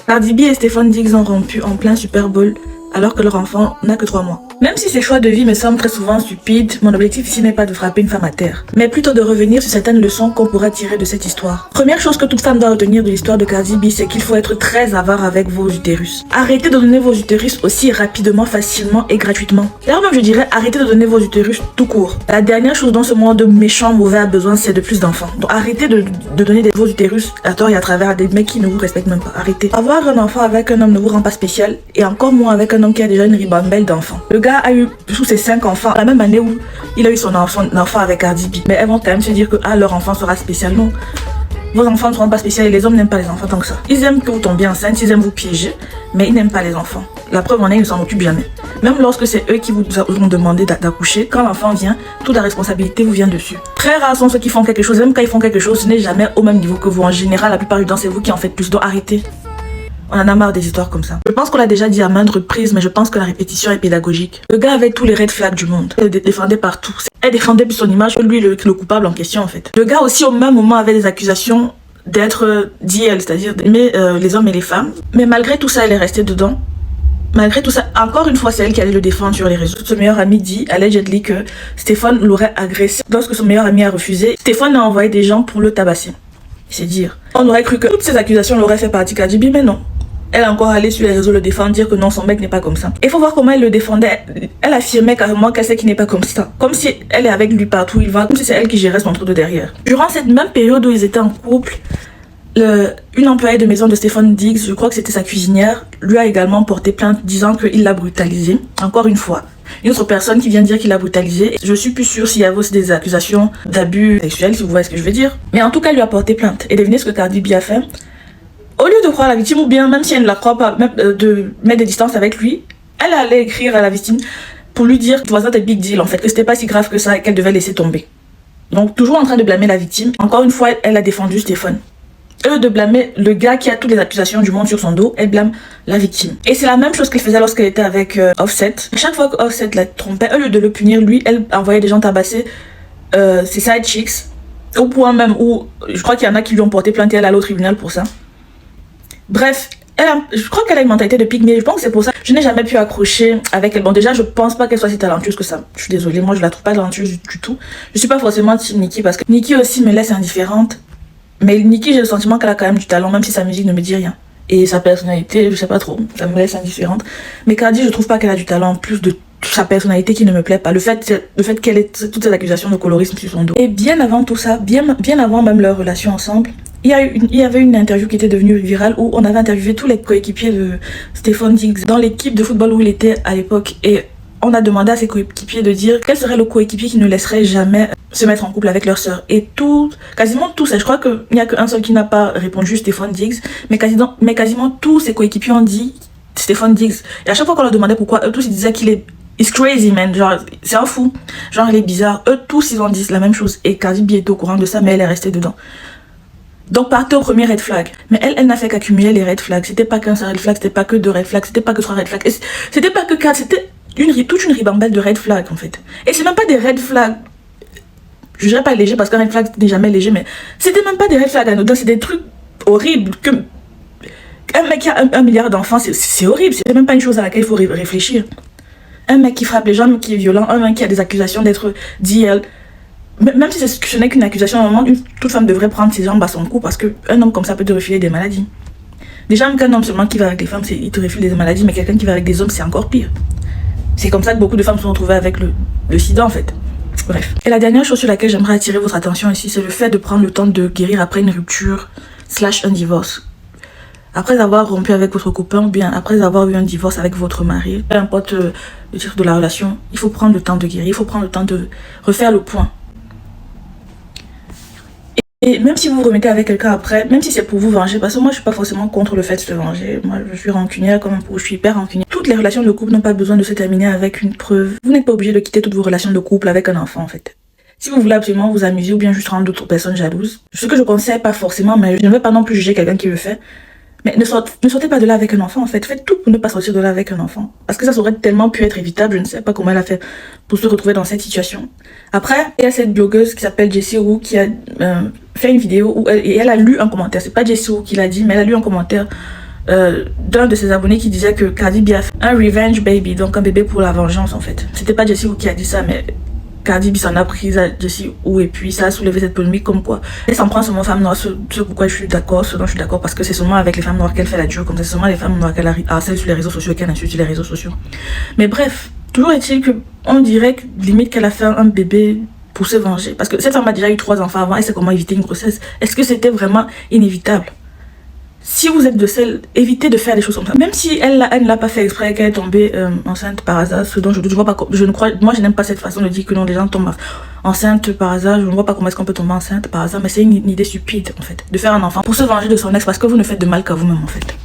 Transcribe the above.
Cardi B et Stéphane Diggs ont rompu en plein Super Bowl alors que leur enfant n'a que 3 mois. Même si ces choix de vie me semblent très souvent stupides, mon objectif ici n'est pas de frapper une femme à terre, mais plutôt de revenir sur certaines leçons qu'on pourra tirer de cette histoire. Première chose que toute femme doit retenir de l'histoire de Cardi B, c'est qu'il faut être très avare avec vos utérus. Arrêtez de donner vos utérus aussi rapidement, facilement et gratuitement. D'ailleurs même je dirais arrêtez de donner vos utérus tout court. La dernière chose dont ce monde méchant, mauvais a besoin, c'est de plus d'enfants. Donc arrêtez de donner vos utérus à tort et à travers à des mecs qui ne vous respectent même pas. Arrêtez. Avoir un enfant avec un homme ne vous rend pas spécial, et encore moins avec un homme qui a déjà une ribambelle d'enfants. Le gars a eu tous ses 5 enfants la même année où il a eu son enfant avec Cardi B. Mais elles vont quand même se dire que leur enfant sera spécial. Non. Vos enfants ne seront pas spéciaux et les hommes n'aiment pas les enfants tant que ça. Ils aiment que vous tombiez enceinte, ils aiment vous piéger, mais ils n'aiment pas les enfants. La preuve en est, ils ne s'en occupent jamais. Même lorsque c'est eux qui vous ont demandé d'accoucher, quand l'enfant vient, toute la responsabilité vous vient dessus. Très rares sont ceux qui font quelque chose, même quand ils font quelque chose, ce n'est jamais au même niveau que vous. En général, la plupart du temps, c'est vous qui en faites plus. Donc arrêtez. On en a marre des histoires comme ça. Je pense qu'on l'a déjà dit à maintes reprises, mais je pense que la répétition est pédagogique. Le gars avait tous les red flags du monde. Elle défendait partout. Elle défendait plus son image que lui, le coupable en question en fait. Le gars aussi au même moment avait des accusations d'être DL, c'est-à-dire d'aimer les hommes et les femmes. Mais malgré tout ça, elle est restée dedans. Malgré tout ça, encore une fois, c'est elle qui allait le défendre sur les réseaux. Son meilleur ami dit, allegedly, que Stéphane l'aurait agressé. Lorsque son meilleur ami a refusé, Stéphane a envoyé des gens pour le tabasser. C'est dire. On aurait cru que toutes ces accusations l'auraient fait partie Cardi B, mais non. Elle a encore allé sur les réseaux le défendre, dire que non, son mec n'est pas comme ça. Il faut voir comment elle le défendait. Elle affirmait carrément qu'elle sait qu'il n'est pas comme ça. Comme si elle est avec lui partout où il va, comme si c'est elle qui gérait son truc de derrière. Durant cette même période où ils étaient en couple, une employée de maison de Stéphane Diggs, je crois que c'était sa cuisinière, lui a également porté plainte disant qu'il l'a brutalisé. Encore une fois. Une autre personne qui vient dire qu'il l'a brutalisé. Je suis plus sûre s'il y avait aussi des accusations d'abus sexuels, si vous voyez ce que je veux dire. Mais en tout cas, elle lui a porté plainte. Et devinez ce que Cardi B a fait. Au lieu de croire la victime, ou bien même si elle ne la croit pas, même de mettre des distances avec lui, elle allait écrire à la victime pour lui dire que c'était un big deal en fait, que c'était pas si grave que ça et qu'elle devait laisser tomber. Donc toujours en train de blâmer la victime. Encore une fois, elle a défendu Stéphane. Au lieu de blâmer le gars qui a toutes les accusations du monde sur son dos, elle blâme la victime. Et c'est la même chose qu'elle faisait lorsqu'elle était avec Offset. Chaque fois que Offset la trompait, au lieu de le punir lui, elle envoyait des gens tabasser ses side chicks. Au point même où, je crois qu'il y en a qui lui ont porté plainte et elle allait au tribunal pour ça. Bref, je crois qu'elle a une mentalité de pygmée, je pense que c'est pour ça. Je n'ai jamais pu accrocher avec elle. Bon déjà, je pense pas qu'elle soit si talentueuse que ça. Je suis désolée, moi je la trouve pas talentueuse du tout. Je suis pas forcément team Nicki parce que Nicki aussi me laisse indifférente. Mais Nicki, j'ai le sentiment qu'elle a quand même du talent, même si sa musique ne me dit rien. Et sa personnalité, je sais pas trop, ça me laisse indifférente. Mais Cardi, je trouve pas qu'elle a du talent, plus de sa personnalité qui ne me plaît pas. Le fait qu'elle ait toutes ces accusations de colorisme sur son dos. Et bien avant tout ça, bien avant même leur relation ensemble, il y avait une interview qui était devenue virale où on avait interviewé tous les coéquipiers de Stéphane Diggs dans l'équipe de football où il était à l'époque. Et on a demandé à ses coéquipiers de dire quel serait le coéquipier qui ne laisserait jamais se mettre en couple avec leur sœur. Et quasiment tous, je crois qu'il n'y a qu'un seul qui n'a pas répondu, Stéphane Diggs, mais quasiment tous ses coéquipiers ont dit Stéphane Diggs. Et à chaque fois qu'on leur demandait pourquoi, eux tous ils disaient qu'il est it's crazy man, genre c'est un fou, genre il est bizarre. Eux tous ils ont dit la même chose et Cardi B était au courant de ça mais elle est restée dedans. Donc partez au premier red flag. Mais elle n'a fait qu'accumuler les red flags. C'était pas qu'un seul red flag, c'était pas que 2 red flags, c'était pas que 3 red flags. C'était pas que 4, c'était toute une ribambelle de red flags en fait. Et c'est même pas des red flags. Je dirais pas léger parce qu'un red flag n'est jamais léger, mais c'était même pas des red flags anodins, c'est des trucs horribles que un mec qui a 1 milliard d'enfants, c'est horrible, c'est même pas une chose à laquelle il faut réfléchir. Un mec qui frappe les gens, qui est violent, un mec qui a des accusations d'être DL. Même si ce n'est qu'une accusation, normalement, toute femme devrait prendre ses jambes à son cou parce qu'un homme comme ça peut te refiler des maladies. Déjà, même qu'un homme seulement qui va avec les femmes, il te refile des maladies, mais quelqu'un qui va avec des hommes, c'est encore pire. C'est comme ça que beaucoup de femmes se sont retrouvées avec le sida en fait. Bref. Et la dernière chose sur laquelle j'aimerais attirer votre attention ici, c'est le fait de prendre le temps de guérir après une rupture / un divorce. Après avoir rompu avec votre copain ou bien après avoir eu un divorce avec votre mari, peu importe le titre de la relation, il faut prendre le temps de guérir, il faut prendre le temps de refaire le point. Et même si vous vous remettez avec quelqu'un après, même si c'est pour vous venger, parce que moi je suis pas forcément contre le fait de se venger, moi je suis rancunière comme je suis hyper rancunière. Toutes les relations de couple n'ont pas besoin de se terminer avec une preuve. Vous n'êtes pas obligé de quitter toutes vos relations de couple avec un enfant en fait. Si vous voulez absolument vous amuser ou bien juste rendre d'autres personnes jalouses, ce que je conseille pas forcément, mais je ne vais pas non plus juger quelqu'un qui le fait. Mais ne sortez pas de là avec un enfant en fait, faites tout pour ne pas sortir de là avec un enfant. Parce que ça aurait tellement pu être évitable, je ne sais pas comment elle a fait pour se retrouver dans cette situation. Après, il y a cette blogueuse qui s'appelle Jessie Woo qui a fait une vidéo où elle a lu un commentaire, c'est pas Jessie Woo qui l'a dit, mais elle a lu un commentaire d'un de ses abonnés qui disait que Cardi B a fait un revenge baby, donc un bébé pour la vengeance en fait. C'était pas Jessie Woo qui a dit ça, mais Cardi B s'en a prise à Jessie Woo et puis ça a soulevé cette polémique comme quoi elle s'en prend seulement aux femmes noires, ce pourquoi je suis d'accord, ce dont je suis d'accord, parce que c'est seulement avec les femmes noires qu'elle fait la dure, comme ça c'est seulement les femmes noires qu'elle harcèle sur les réseaux sociaux et qu'elle insulte sur les réseaux sociaux. Mais bref, toujours est-il que on dirait que limite qu'elle a fait un bébé pour se venger, parce que cette femme a déjà eu 3 enfants avant, elle sait comment éviter une grossesse. Est-ce que c'était vraiment inévitable? Si vous êtes de celle, évitez de faire des choses comme ça. Même si elle ne l'a pas fait exprès, qu'elle est tombée enceinte par hasard, ce dont je ne vois pas, moi je n'aime pas cette façon de dire que non, les gens tombent enceintes par hasard. Je ne vois pas comment est-ce qu'on peut tomber enceinte par hasard, mais c'est une idée stupide en fait, de faire un enfant pour se venger de son ex, parce que vous ne faites de mal qu'à vous-même en fait.